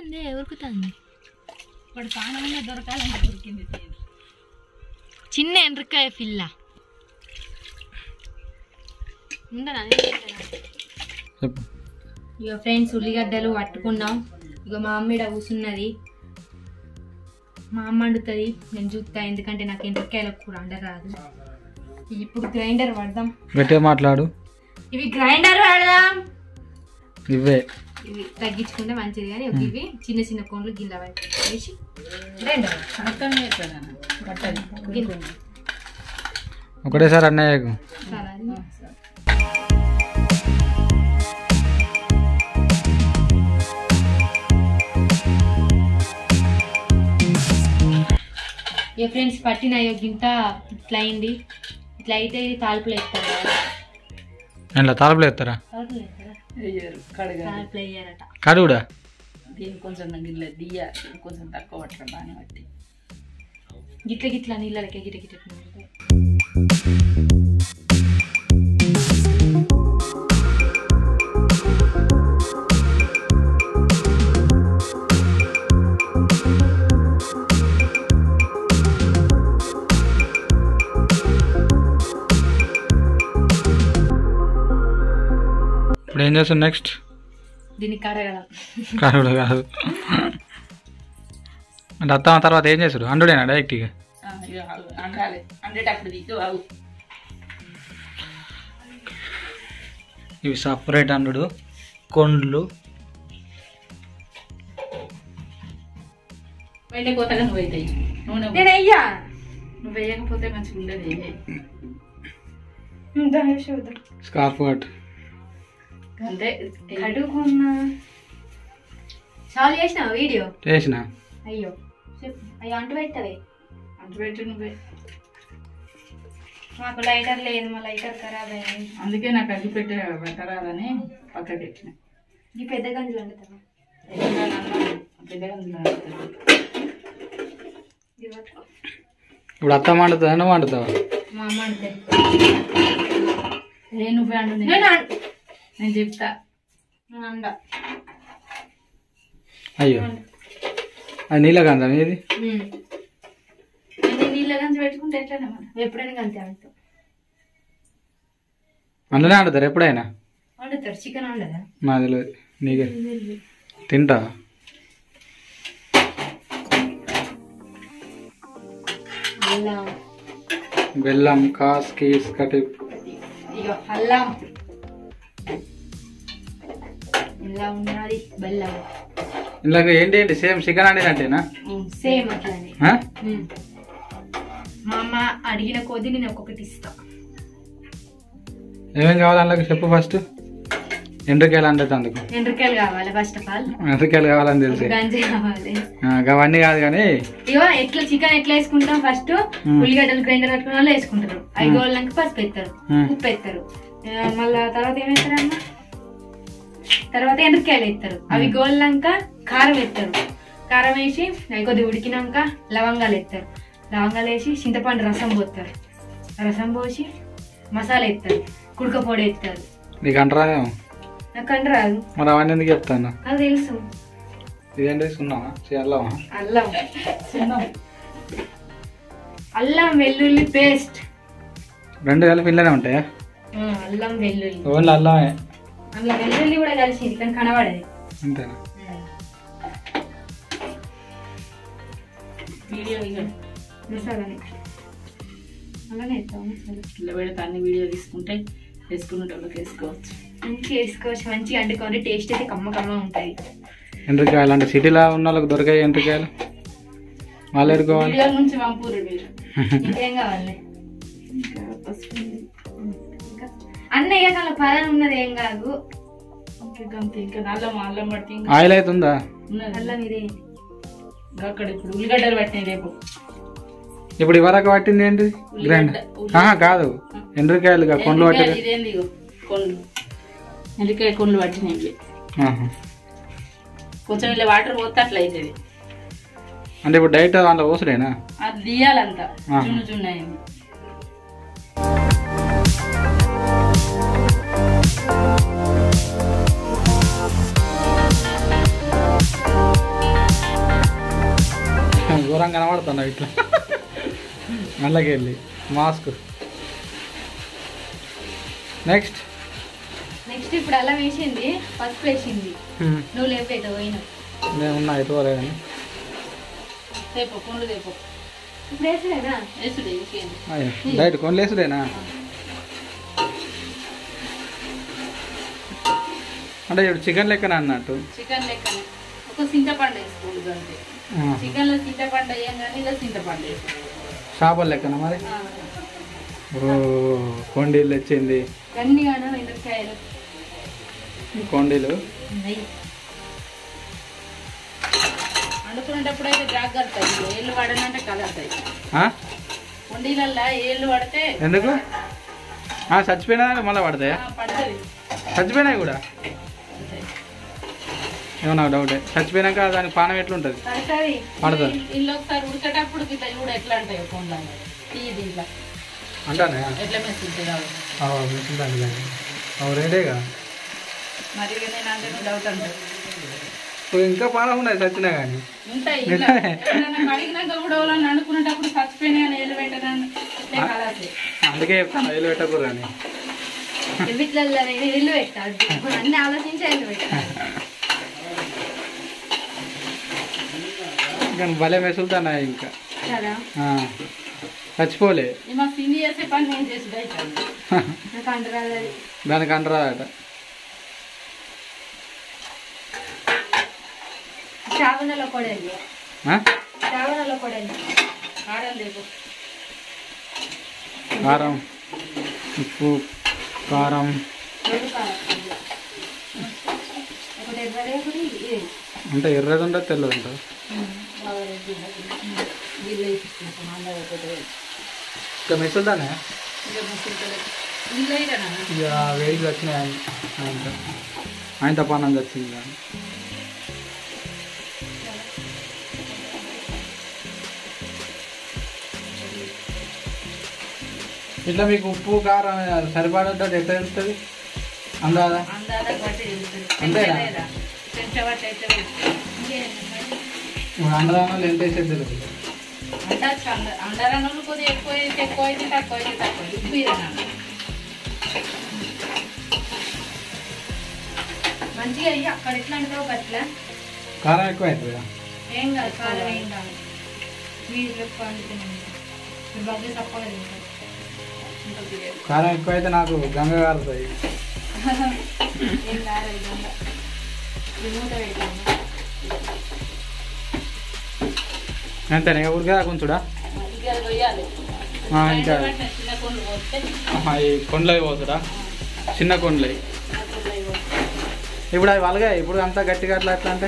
ఉరుకుతుంది ఉరుకుతుంది ఇప్పుడు ప్రాణంగా దొరకాలంటే దొరికింది చిన్న ఎండ్రకాయ పిల్ల ఉండనా ఇక ఫ్రెండ్స్ ఉల్లిగడ్డలు పట్టుకున్నాం. ఇక మా అమ్మ ఈడ కూర్చున్నది. మా అమ్మ వండుతుంది, నేను చూస్తా. ఎందుకంటే నాకు ఎండ్రకాయల కూర వండరాదు. ఇప్పుడు గ్రైండర్ పడదాం. గట్టిగా మాట్లాడు. ఇవి గ్రైండర్ పడదాం. ఇవే ఇవి తగ్గించుకుంటే మంచిది. కానీ ఇవి చిన్న చిన్న కోన్లు గిన్నె వేసి గ్రైండర్ ఒకటేసారి అన్నయ్యకు ఇక ఫ్రెండ్స్ పట్టిన గింత ఇట్లా అయింది. ఇట్లా అయితే ఇది తాలుపులు వేస్తారు కదా. తాలుపులు వేస్తారా? తాలుపులు వేయారట. కడుగుడా దీనికి కొంచెం గిట్ల దియ్య కొంచెం తక్కువ పట్టడం బాగానే పట్టి గిట్ల గిట్ల నీళ్ళకే గిట్ల గిట్ల. ఇప్పుడు ఏం చేస్తాం నెక్స్ట్? దీన్ని కడగడం. కడుగుడు కాదు అంటే అత్త తర్వాత ఏం చేస్తారు? అండుడేనా డైరెక్ట్గా? అండాలి. అండేటప్పుడు దిక్కు బాగు. ఇవి సపరేట్ అండు కొండ్లు. బయట కొత్తగా నువ్వు అవుతాయి. నేను అయ్యా నువ్వు వేయకపోతే మంచిగా ఉండదు. స్కార్ఫ్ కట్ అంతే అడుగున్నా. చాలు చేసిన వీడియో చేసిన. అయ్యో అయ్యో అంటు పెట్టవే. అంటు పెట్టి నువ్వే. మాకు లైటర్ లేదు, మా లైటర్ ఖరాబ్ అయింది. అందుకే నాకు అగ్గి పెట్టే పెట్టరాదని పక్కకి ఎక్కిన. ఈ పెద్ద గంజలు వండుతావా? పెద్ద గంజలు ఇప్పుడు అత్త వండుతుందా నువ్వు వండుతావా? మా అమ్మ అంటే నువ్వే అండు. నేను చెప్తా. అండ అయ్యో అది నీళ్ళ గంధ ఇది. నీళ్ళ గంజి పెట్టుకుంటే ఎట్లనే మనం ఎప్పుడైనా గంతే వండుతాం. అందులోనే వండుతారు ఎప్పుడైనా? వండుతారు. చికెన్ వండదా? నాకు తెలియదు. నీకే తింటా. అల్లం, బెల్లం, కాస్, కీస్, కటి. ఇగో అల్లం ఇలా ఉన్నది. బెల్లం ఇందులో ఏంటి ఏంటి సేమ్ చికెన్ వండినట్టేనా? సేమ్ అట్లానే. మా అమ్మ అడిగిన కొద్ది నేను ఒక్కొక్కటి ఇస్తా. ఏమేం కావాలి అందులోకి చెప్పు ఫస్ట్. ఎండ్రకాయలు అంటే అందుకు ఎండ్రకాయలు కావాలి. ఫస్ట్ ఆఫ్ ఆల్ ఎండ్రకాయలు కావాలని తెలుసు. గంజి కావాలి. అవన్నీ కాదు కానీ ఇగో ఎట్లా చికెన్ ఎట్లా వేసుకుంటాం? ఫస్ట్ ఉల్లిగడ్డలు గ్రైండర్ పట్టుకున్న వాళ్ళు వేసుకుంటారు. అవి గోళ్ళకి పసుపు వేస్తారు, ఉప్పు వేస్తారు. మళ్ళా తర్వాత ఏమేస్తారు అమ్మ? తర్వాత ఎండ్రకాయలు వేస్తారు. అవి గోళ్ళక కారం వేస్తారు. కారం వేసి అవి కొద్దిగా ఉడికినాక లవంగాలు వేస్తారు. లవంగాలు వేసి చింతపండు రసం పోస్తారు. రసం పోసి మసాలా వేస్తారు. కుడక పొడి వేస్తారు. నీకు అంటరాదేమో. నాకు అంట రాదు. మరి అవన్నీ ఎందుకు చెప్తాను? నాకు తెలుసు. ఇదేంటి సున్నావా? అల్లమా? అల్లం, అల్లం వెల్లుల్లి పేస్ట్ రెండు కలిపి ఇళ్ళనే ఉంటాయా? అల్లం వెల్లుల్లి. ఓన్లీ అల్లమే? అందులో వెల్లుల్లి కూడా కలిసింది కానీ కనబడేది. అంతేనా? వీడియో మసాలాని అలానే వేస్తాం. ఇట్లా పెడితే అన్ని వీడియో తీసుకుంటే వేసుకునేటోళ్ళకి వేసుకోవచ్చు. మంచిగా వేసుకోవచ్చు. మంచిగా వండుకోండి. టేస్ట్ అయితే కమ్మ కమ్మ ఉంటుంది. ఎండ్రకాయలు అంటే సిటీలో ఉన్న వాళ్ళకి దొరికాయి ఎండ్రకాయలు. వాళ్ళు ఎడుకోవాలి. వీడియో నుంచి పంపురు మీరు. ఇంకేం కావాలి? అన్నయ్య కాల పదం ఉన్నది ఏం కాదు. ఇంకా అల్లం అల్లం పట్టి ఆయిల్ అవుతుందా? అల్లం ఇదే అక్కడ ఇప్పుడు ఉల్లిగడ్డలు పట్టినాయి రేపు. ఇప్పుడు ఇవరకు పట్టింది ఏంటి? గ్రైండ్ కాదు, ఎండ్రకాయలు కొండ్లు పట్టారు. ఇదేంది కొండ్లు, ఎండ్రకాయ కొండ్లు పట్టినాయి. కొంచెం ఇలా వాటర్ పోతే అట్లా అవుతుంది. అంటే ఇప్పుడు డైరెక్ట్ దాంట్లో పోసుడేనా? అది తీయాలంతా జున్ను జున్ను అయింది. దూరం కనబడుతున్నావు ఇట్లా మళ్ళకి వెళ్ళి మాస్క్. నెక్స్ట్ ఇప్పుడు అల్లం వేసింది, పసుపు వేసింది. నువ్వు లేపేదో పోయినా నేనున్నా ఎటువలే కానీ రేపు కొండు రేపు ఇప్పుడు వేసేదేనా? వేసుడే ఇంకేంది. డైరెక్ట్ కొనలేసుడేనా? అంటే ఇప్పుడు చికెన్ లెక్కన అన్నట్టు. చికెన్ లెక్కనే ఒక చింతపండు వేసుకోండి అంతే. చికెన్ లో చింతపండు వేయం కానీ ఇలా చింతపండు వేసుకోండి. చేపల లెక్కన మరి. కొండీలు తెచ్చింది. అన్ని కానా ఎండ్రకాయలు కొండీలు వండుకునేటప్పుడు అయితే జాగ్రత్త, ఏళ్ళు పడనంటే కలుగుతాయి. కొండీలల్లా ఏళ్ళు పడితే ఎందుకు చచ్చిపోయినా మళ్ళీ పడతాయా? పడుతుంది. చచ్చిపోయినాయి కూడా ఏమో నాకు డౌటే. చచ్చిపోయినాక దానికి పానం ఎట్లుంటుంది? పడుతుంది. ఇల్లు ఒకసారి ఉడికేటప్పుడు ఇట్లా చూడు ఎట్లా ఉంటాయి కొండలు దీంట్లో అంటానే ఎట్లా మెచ్చుకుంటాయి మెచ్చుకుంటాను రేడేగా. మరి నేను అంటే డౌట్ అంటే ఇంకా పానం ఉన్నాయి చచ్చినా కానీ ఉంటాయి. కడిగినాక కూడా వాళ్ళని అనుకునేటప్పుడు చచ్చిపోయినా అని ఏళ్ళు పెట్టాను. అందుకే చెప్తాను ఏళ్ళు పెట్టకూడదు అని. వీటిలలో ఇల్లు పెట్టాలి, అన్ని ఆలోచించి ఇల్లు పెట్టాలి. కానీ భలే మెసులుతానా ఇంకా కదా చచ్చిపోలే. మా సిని చేసే పని నేను చేసి నాకు అంటరాదు. దానికి అంటరాదట. శ్రావణలో కూడా శ్రావణలో కూడా కారం లేవు. కారం, ఉప్పు, కారం అంటే ఎర్రది ఉంటుంది తెల్లది ఉంటుంది. ఇంకా మెసులుతానే ఇక వేడికి వచ్చినాయి. ఆయన తపానం వచ్చింది కానీ ఇట్లా మీకు ఉప్పు కారం సరిపడేటట్టు ఎట్లా తెలుస్తుంది? అందాదా అంతేనా? అందరాలు ఎంత వేసేది తెలుసు. అందరూ కొద్దిగా ఎక్కువ అయితే తక్కువ అయితే తక్కువ ఉప్పు మంచిగా అయ్యి అక్కడ ఎట్లా అంటావు అట్లా. కారం ఎక్కువ అవుతుంది. ఏం కాదు, కారం ఏం కాదు. మీరు ఎక్కువ అనుకున్నాను బాగా తక్కువ తింటారు. కారం ఎక్కువ అయితే నాకు గంగ కారుతాయి. ఏం కాదు గంగ మూత పెడతాను అంతేనా? ఊరికే కొంచెడా ఇంకా ఈ కొండలు పోతుడా? చిన్న కొండలు ఇప్పుడు అవి వలగా ఇప్పుడు అంతా గట్టిగా అట్లా అట్లా అంటే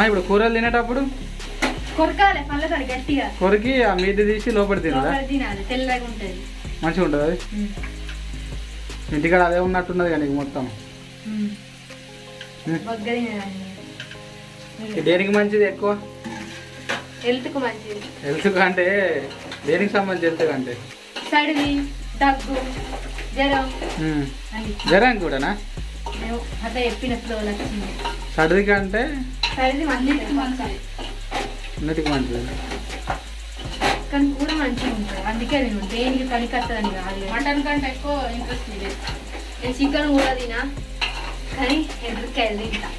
ఇప్పుడు కూరలు తినేటప్పుడు కొరకాలి పళ్ళతో గట్టిగా కొరికి ఆ మీది తీసి లోపలి తినదా? తినాలి, తెల్లగా ఉంటుంది, మంచిగా ఉంటుంది. అది ఇంటికాడ అదే ఉన్నట్టున్నది కానీ మొత్తం. దేనికి మంచిది ఎక్కువ? హెల్త్కు మంచిది. హెల్త్ అంటే దేనికి సంబంధించి? హెల్త్ అంటే సర్ది, దగ్గు, జ్వరం. జ్వరం కూడానా? అట్లా చెప్పినప్పుడు వచ్చింది. సర్దికి అంటే సర్ది అన్నిటికి మంచిది. అన్నిటికి మంచిది కానీ కూర మంచిగా ఉంటుంది. అందుకే నేను దేనికి కనికత్తదని కాదు. మటన్ కంటే ఎక్కువ ఇంట్రెస్ట్ ఇది. నేను చికెన్ కూడా తినా కానీ ఎండ్రకాయలు తింటా.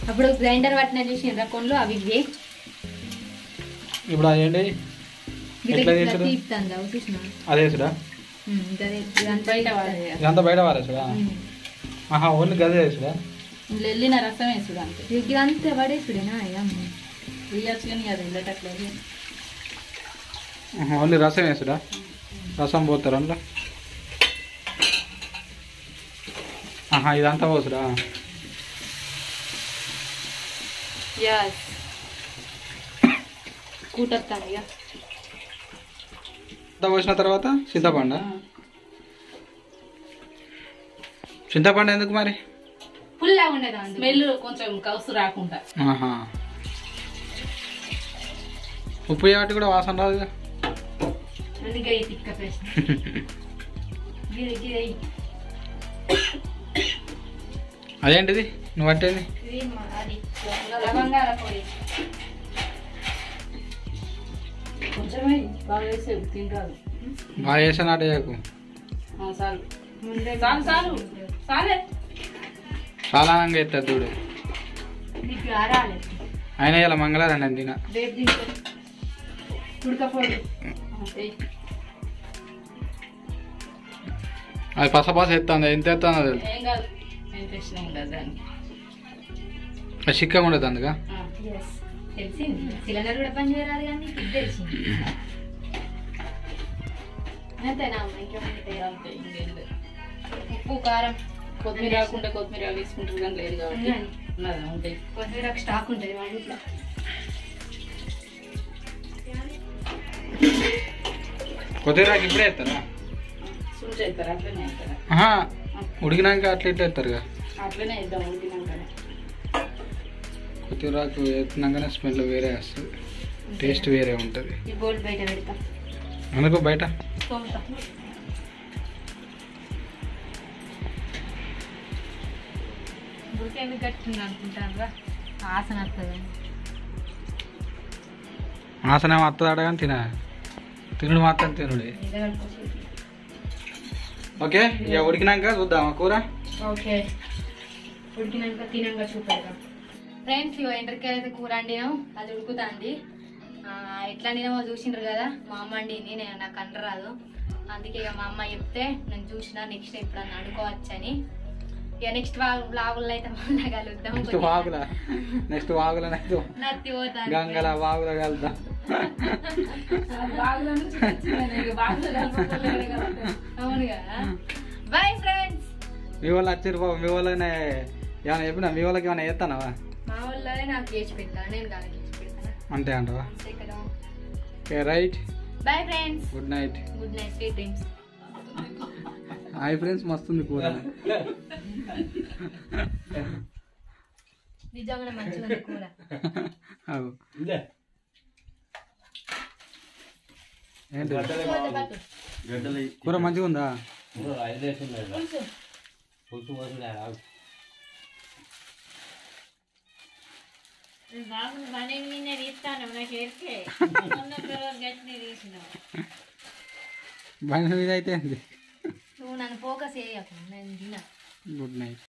అప్పుడు గ్రైండర్ పట్టిన చూసిన కొండ్లు అవి ఇవే. ఇప్పుడు అదేంటి తీపుతాను చూసిన అదేసుడా? ఇదంతా బయట వారేసుడా? ఓన్లీ గదే వేసుడా? వెళ్ళిన రసం వేసుడు అంతే. ఇదంతా పడేసుడేనా? వేయచ్చు కానీ అది వెళ్ళేటట్లేదు. ఓన్లీ రసం వేసుడా? రసం పోతారు అందులో? ఇదంతా పోసుడా? కూటొస్తాను ఇక. పోసిన తర్వాత చింతపండు. చింతపండు ఎందుకు మరి? పుల్లా ఉండదు, స్మెల్ కొంచెం కౌసు రాకుండా. ఉప్పు కాబట్టి కూడా వాసన రాదుగా. అందుకే తిక్క ప్రశ్న. అదేంటిది నువ్వు పట్టేది? ఇది అది లవంగాల పొడి. కొంచెమే బాగా వేసే తింటారు. బాగా చేసాను అట చేయకు. చాలు ముందే చాలు చాలు చాలే. చాలా ఆనందంగా ఎత్తారు చూడు. నీకు ఆరాలి. అయినా ఇలా మంగళవారం నేను తిన. రేపు తింటే ఉడకపోడు. అది పసపాస ఎత్తాను. ఎంత ఎత్తాను అది ఏం కాదు, ఇన్ఫెక్షన్ ఉండదు దానికి. అది చిక్కగా ఉండదు అందుగా. తెలిసింది. సిలిండర్ కూడా పని చేయరాదు కానీ నీకు ఇది తెలిసింది. అంతేనా అమ్మ? ఇంకేమంటే అంతే, ఇంకేం లేదు. ఉప్పు కారం కొత్తిమీర రాకుండా కొత్తిమీర వేసుకుంటారు కానీ లేదు కాబట్టి ఉన్నదా ఉంటాయి. కొత్తిమీర స్టాక్ ఉంటుంది మా ఇంట్లో. కొద్దిరాకు ఇప్పుడే ఎత్తారా? సులు చేస్తారు అట్లనే వేస్తారా? ఉడికినాక అట్లా ఇట్లా ఎత్తారుగా. అట్లనే వేద్దాం ఉడికినాక. కొద్దిరాకు ఎత్తినాకనే స్మెల్ వేరే వస్తుంది, టేస్ట్ వేరే ఉంటుంది. ఈ బోల్ బయట పెడతా. అందుకో బయట ఎందుకు కట్టుకుంది అనుకుంటాను. ఆసన వస్తుంది. ఆసన వస్తుంది అడగాని తినుడు మాత్రం తినుడే. ఓకే, ఇక ఉడికినాక చూద్దామా కూర. ఓకే, ఉడికినాక తినాక చూపెడతాం. ఫ్రెండ్స్, ఇక ఎండ్రకాయ అయితే కూర వండినాం. అది ఉడుకుతుంది. ఎట్లా వండినామో చూసిండ్రు కదా. మా అమ్మ వండింది, నేను నాకు అంటరాదు. అందుకే ఇక మా అమ్మ చెప్తే నేను చూసిన. నెక్స్ట్ ఎప్పుడన్నా అనుకోవచ్చని. ఇక నెక్స్ట్ వాగుల్లో అయితే మళ్ళీ కలుద్దాం. నెక్స్ట్ వాగులనైతే నత్తి పోతాను. గంగల వాగులో కలుద్దాం. అవును కదా. Bye friends. మీ వాళ్ళు వచ్చారు బాబు. మీ వాళ్ళనే ఏమైనా చెప్పినా? మీ వాళ్ళకి ఏమైనా చేస్తానవా? మా వాళ్ళనే నాకు చేసి పెడతాను, నేను కాదు చేసి పెడతాను. అంతే అంటవా? అంతే కదా. Okay, right. Bye friends. Good night. Good night, sweet dreams. Hi friends, మస్తుంది కూర. నిజంగా మంచిగా ఉంది కూర. ఏంటి కూర మంచిగా ఉందా? బండి మీద అయితే నువ్వు నన్ను ఫోకస్ చేయకు, నేను తిన్నా. Good night.